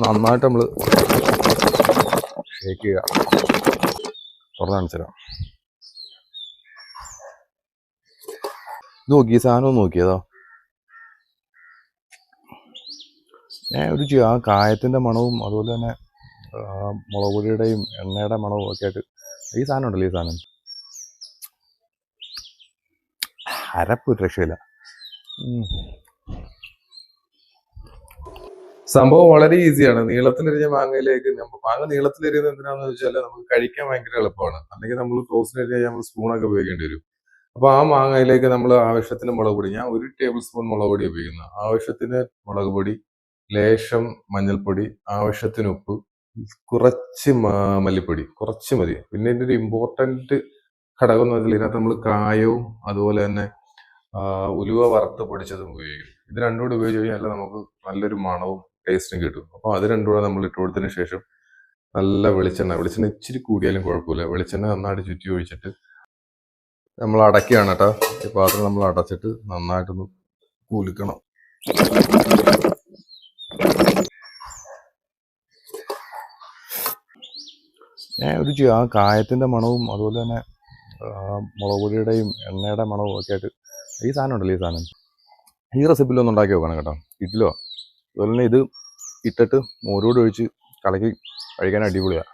നന്നായിട്ട് നമ്മൾ ഷേക്ക് ചെയ്യുക. തുറന്ന് കാണിച്ചുതരാം. നോക്കി സാധനം നോക്കിയതോ ഞാൻ ആ കായത്തിൻ്റെ മണവും അതുപോലെ തന്നെ മുളക് പൊടിയുടെയും എണ്ണയുടെ മണവും ഒക്കെ ആയിട്ട് ഈ സാധനം ഉണ്ടല്ലോ, ഈ സാധനം അരപ്പ് രക്ഷയില്ല. സംഭവം വളരെ ഈസിയാണ്. നീളത്തിലരിഞ്ഞ മാങ്ങയിലേക്ക് മാങ്ങ നീളത്തിലരിയുന്നത് എന്തിനാന്ന് വെച്ചാൽ നമുക്ക് കഴിക്കാൻ ഭയങ്കര എളുപ്പമാണ്. അല്ലെങ്കിൽ നമ്മൾ ക്ലോസിനരിഞ്ഞാൽ നമ്മൾ സ്പൂണൊക്കെ ഉപയോഗിക്കേണ്ടി വരും. അപ്പോൾ ആ മാങ്ങയിലേക്ക് നമ്മൾ ആവശ്യത്തിന് മുളക് പൊടി, ഞാൻ 1 ടേബിൾ സ്പൂൺ മുളക് പൊടി ഉപയോഗിക്കുന്നു. ആവശ്യത്തിന് മുളക് പൊടി, ലേശം മഞ്ഞൾപ്പൊടി, ആവശ്യത്തിന് ഉപ്പ്, കുറച്ച് മല്ലിപ്പൊടി, കുറച്ച് മതി. പിന്നെ ഇതിൻ്റെ ഒരു ഇമ്പോർട്ടൻറ്റ് ഘടകം എന്ന് വെച്ചാൽ ഇതിനകത്ത് നമ്മൾ കായവും അതുപോലെ തന്നെ ഉലുവ വറുത്ത് പൊടിച്ചതും ഉപയോഗിക്കും. ഇത് രണ്ടും കൂടി ഉപയോഗിച്ച് കഴിഞ്ഞാൽ നമുക്ക് നല്ലൊരു മണവും ടേസ്റ്റും കിട്ടും. അപ്പോൾ അത് രണ്ടും കൂടെ നമ്മൾ ഇട്ട് കൊടുത്തതിന് ശേഷം നല്ല വെളിച്ചെണ്ണ ഇച്ചിരി കൂടിയാലും കുഴപ്പമില്ല, വെളിച്ചെണ്ണ നന്നായിട്ട് ചുറ്റി ഒഴിച്ചിട്ട് നമ്മൾ അടയ്ക്കുകയാണ് കേട്ടോ. ഈ പാത്രം നമ്മൾ അടച്ചിട്ട് നന്നായിട്ടൊന്ന് കുലുക്കണം. ഞാൻ ആ കായത്തിൻ്റെ മണവും അതുപോലെ തന്നെ മുളക് പൊടിയുടെയും എണ്ണയുടെ മണവും ഒക്കെ ആയിട്ട് ഈ സാധനം ഉണ്ടല്ലോ, ഈ സാധനം ഈ റെസിപ്പിയിലൊന്നും ഉണ്ടാക്കി വെക്കണം കേട്ടോ. ഇഡ്ഡലിയോ അതുപോലെ തന്നെ ഇത് ഇട്ടിട്ട് മോരോട് ഒഴിച്ച് കലക്കി കഴിക്കാൻ അടിപൊളിയാണ്.